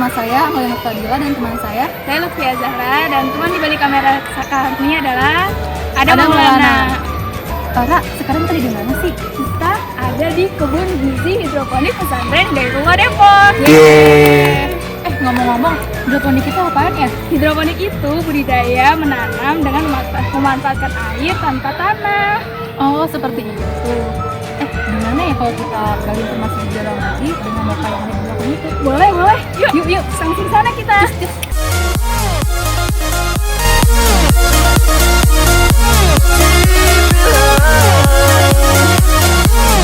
nama saya Amalia Fadila dan teman saya Lutfia Zahra, dan teman di balik kamera kami adalah Ada Maulana. Kak, sekarang tadi di mana sih? Kita ada di kebun gizi hidroponik pesantren Dairullah Depok. Ngomong-ngomong, hidroponik itu apaan ya? Hidroponik itu budidaya menanam dengan memanfaatkan air tanpa tanah. Oh, seperti itu. Gimana ya kalau kita gali informasi di dalam lagi dengan bapak yang ada di belakang itu? Boleh. Yuk. Langsung sana kita.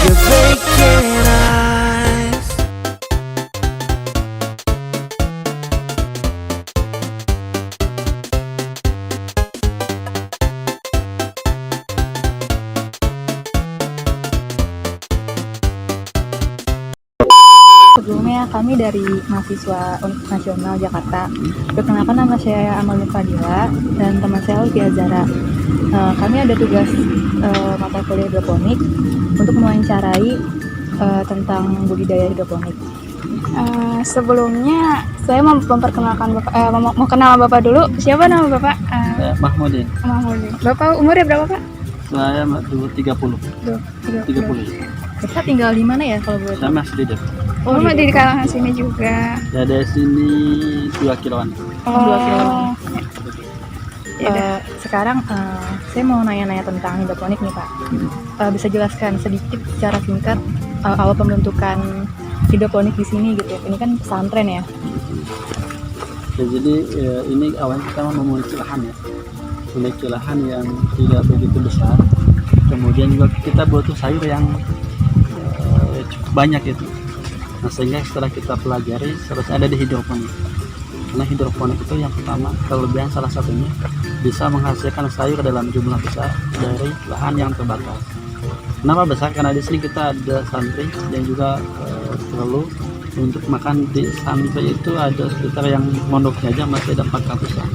Your vacant eyes. Sebelumnya kami dari mahasiswa Universitas Nasional Jakarta. Perkenalkan, nama saya Amalia Fadila dan teman saya Lutfia Zahra. Kami ada tugas mata kuliah hidroponik untuk mewawancarai tentang budidaya hidroponik. Sebelumnya saya mau memperkenalkan Bapak, mau kenal Bapak dulu. Siapa nama Bapak? Mahmudin. Mahmudin. Bapak umurnya berapa, Pak? Saya 30. 30. Bapak tinggal di mana ya kalau boleh tahu? Saya masih di Depok. Oh, di kalangan sini juga. Dari sini 2 kiloan. Dua kilo. Sekarang Saya mau nanya-nanya tentang hidroponik nih Pak. Bisa jelaskan sedikit secara singkat awal pembentukan hidroponik di sini gitu. Ini kan pesantren ya. Ya, jadi ini awalnya kita memiliki lahan ya. Memiliki lahan yang tidak begitu besar. Kemudian juga kita butuh sayur yang cukup banyak itu. Nah, sehingga setelah kita pelajari seharusnya ada di hidroponik. Karena hidroponik itu yang pertama, kelebihan salah satunya bisa menghasilkan sayur dalam jumlah besar dari lahan yang terbatas. Kenapa besar? Karena di sini kita ada santri yang juga perlu untuk makan. Di santri itu ada sekitar yang mondoknya aja masih ada 400-an.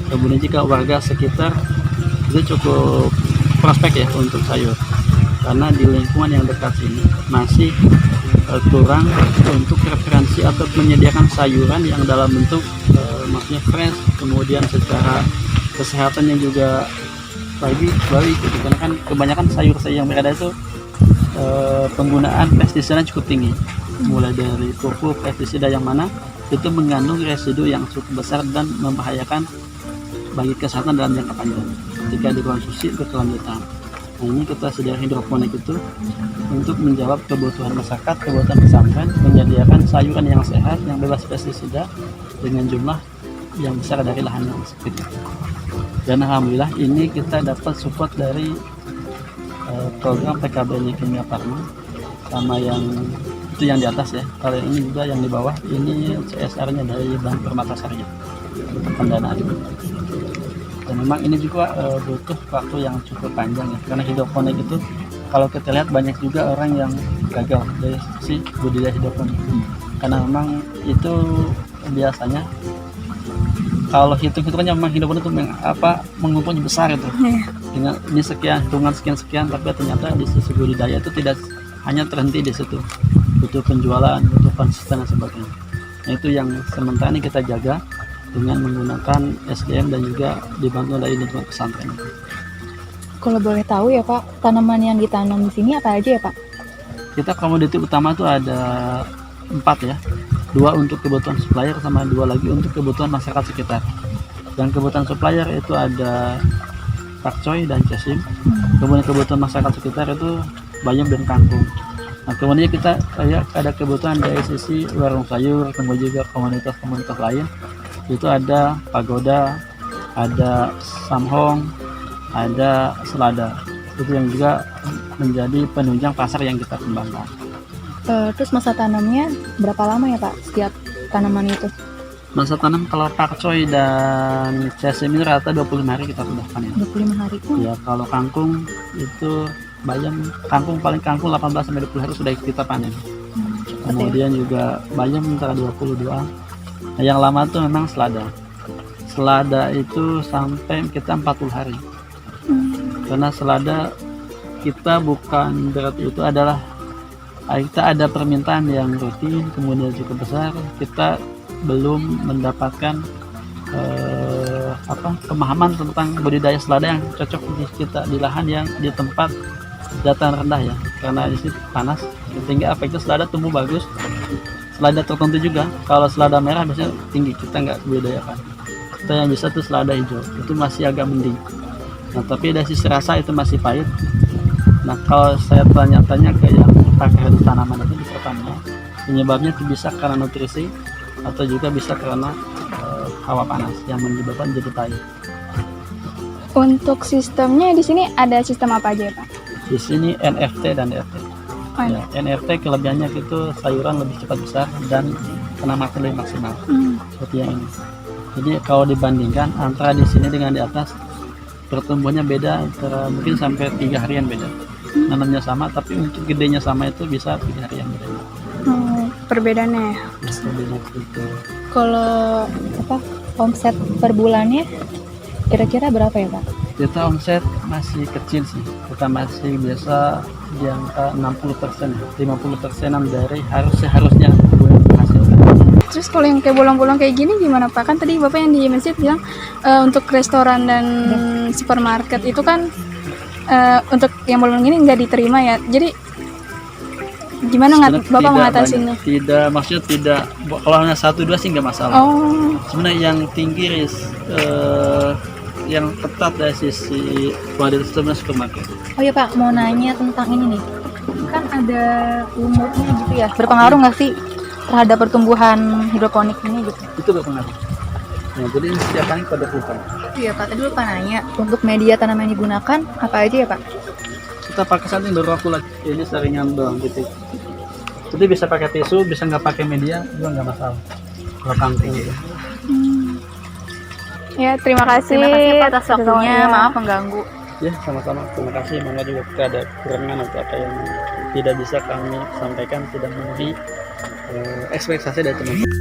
Kemudian jika warga sekitar itu cukup prospek ya untuk sayur. Karena di lingkungan yang dekat sini masih kurang untuk referensi atau menyediakan sayuran yang dalam bentuk maksudnya fresh, kemudian secara kesehatannya juga baik gitu. Karena kan kebanyakan sayur-sayur yang berada itu penggunaan pestisida cukup tinggi, mulai dari pupuk pestisida yang mana itu mengandung residu yang cukup besar dan membahayakan bagi kesehatan dalam jangka panjang jika dikonsumsi berkelanjutan. Nah, ini kita sediakan hidroponik itu untuk menjawab kebutuhan masyarakat, kebutuhan pesantren, menyediakan sayuran yang sehat, yang bebas pestisida dengan jumlah yang besar dari lahan yang sempit. Dan alhamdulillah ini kita dapat support dari program PKBN Kimia Farma, sama yang itu yang di atas ya. Kalau ini juga yang di bawah ini CSR-nya dari Bank Permata Syariah untuk pendanaan. Dan memang ini juga butuh waktu yang cukup panjang ya, karena hidroponik itu kalau kita lihat banyak juga orang yang gagal dari sisi budidaya hidroponik. Karena memang itu biasanya kalau hitungannya memang hidroponik itu mengumpulnya besar itu. Dengan ini sekian, hitungan sekian, tapi ternyata di sisi budidaya itu tidak hanya terhenti di situ. Butuh penjualan, butuh konsisten dan sebagainya. Nah, itu yang sementara ini kita jaga dengan menggunakan SDM dan juga dibantu dari lingkungan pesantren. Kalau boleh tahu ya Pak, tanaman yang ditanam di sini apa aja ya Pak? Kita komoditi utama itu ada 4 ya, 2 untuk kebutuhan supplier sama 2 lagi untuk kebutuhan masyarakat sekitar. Dan kebutuhan supplier itu ada pakcoy dan cesim. Kemudian kebutuhan masyarakat sekitar itu bayam dan kangkung. Nah, kemudian kita ada kebutuhan dari sisi warung sayur, kemudian juga komunitas-komunitas lain. Itu ada pagoda, ada samhong, ada selada. Itu yang juga menjadi penunjang pasar yang kita kembangkan. Terus masa tanamnya berapa lama ya Pak setiap tanaman itu? Masa tanam kalau pakcoy dan cesim ini rata 25 hari kita sudah panen. 25 hari. Ya, kalau kangkung itu bayam, paling kangkung 18 sampai 20 hari sudah kita panen. Kemudian juga bayam antara 22. Nah, yang lama itu memang selada. Selada itu sampai kita 40 hari. Karena selada kita bukan berarti itu adalah kita ada permintaan yang rutin, kemudian cukup besar. Kita belum mendapatkan pemahaman tentang budidaya selada yang cocok di lahan yang di tempat dataran rendah ya, karena di situ panas sehingga efeknya selada tumbuh bagus. Selada tertentu juga, kalau selada merah biasanya tinggi, kita nggak budidayakan. Kita yang bisa tuh selada hijau, itu masih agak mending. Nah tapi dari sisi rasa itu masih pahit. Nah kalau saya tanya-tanya ke yang pakar tanaman itu di pertama, penyebabnya itu bisa karena nutrisi atau juga bisa karena hawa panas yang menyebabkan jadi pahit. Untuk sistemnya di sini ada sistem apa aja ya, Pak? Di sini NFT dan DRT. Oh, Ya, NFT kelebihannya itu sayuran lebih cepat besar dan penamatan lebih maksimal. Seperti yang ini. Jadi kalau dibandingkan antara di sini dengan di atas, pertumbuhannya beda antara mungkin sampai 3 harian beda. Nanamnya sama tapi untuk gedenya sama itu bisa 3 harian beda. Perbedaannya ya. Bedanya itu. Kalau omset per bulannya kira-kira berapa ya Pak? Kita omset masih kecil sih. Kita masih biasa di angka 60%, 50%an dari seharusnya menghasilkan. Terus kalau yang kayak bolong-bolong kayak gini gimana Pak? Kan tadi Bapak yang di masjid bilang untuk restoran dan supermarket itu kan untuk yang bolong ini nggak diterima ya. Jadi gimana Sebenarnya Bapak tidak mengatasinya? banyak. Tidak, maksudnya tidak. Kalau hanya 1-2 sih nggak masalah. Oh, Sebenarnya yang tinggi yang ketat dari sisi kualitas itu supermarket. Oh ya Pak, mau nanya tentang ini nih. Kan ada lumutnya gitu ya. Berpengaruh nggak sih terhadap pertumbuhan hidroponik ini gitu? Itu berpengaruh. Nah, jadi ini setiap kali pada hutan. Iya Pak, tadi lupa nanya. Untuk media tanaman yang digunakan apa aja ya Pak? Kita pakai saat ini baru aku lagi. Ini saringan doang gitu. Jadi bisa pakai tisu, bisa nggak pakai media juga nggak masalah. Kalau kangkung gitu. ya terima kasih. Terima kasih Pak atas waktunya. Iya. Maaf mengganggu. Ya sama-sama. Terima kasih. Mangga juga kita ada kekurangan atau apa yang tidak bisa kami sampaikan tidak memenuhi ekspektasi dari teman-teman.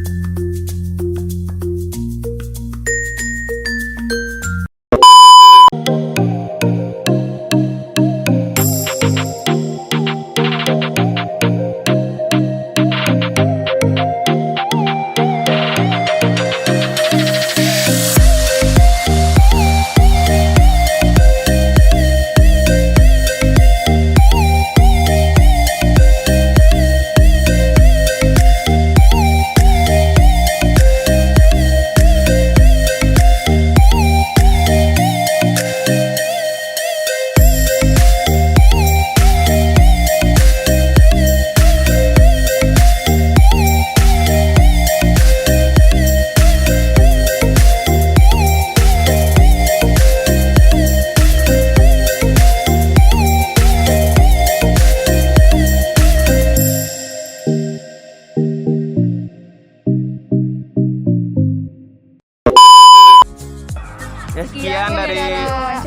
Ya, sekian dari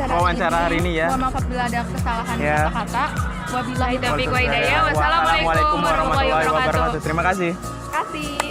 wawancara hari ini ya. Mohon maaf apabila ada kesalahan Ya. kata-kata. Wabillahi taufiq wa hidayah. Wassalamualaikum Wassalamualaikum warahmatullahi warahmatullahi wabarakatuh. wabarakatuh. Terima kasih. Terima kasih.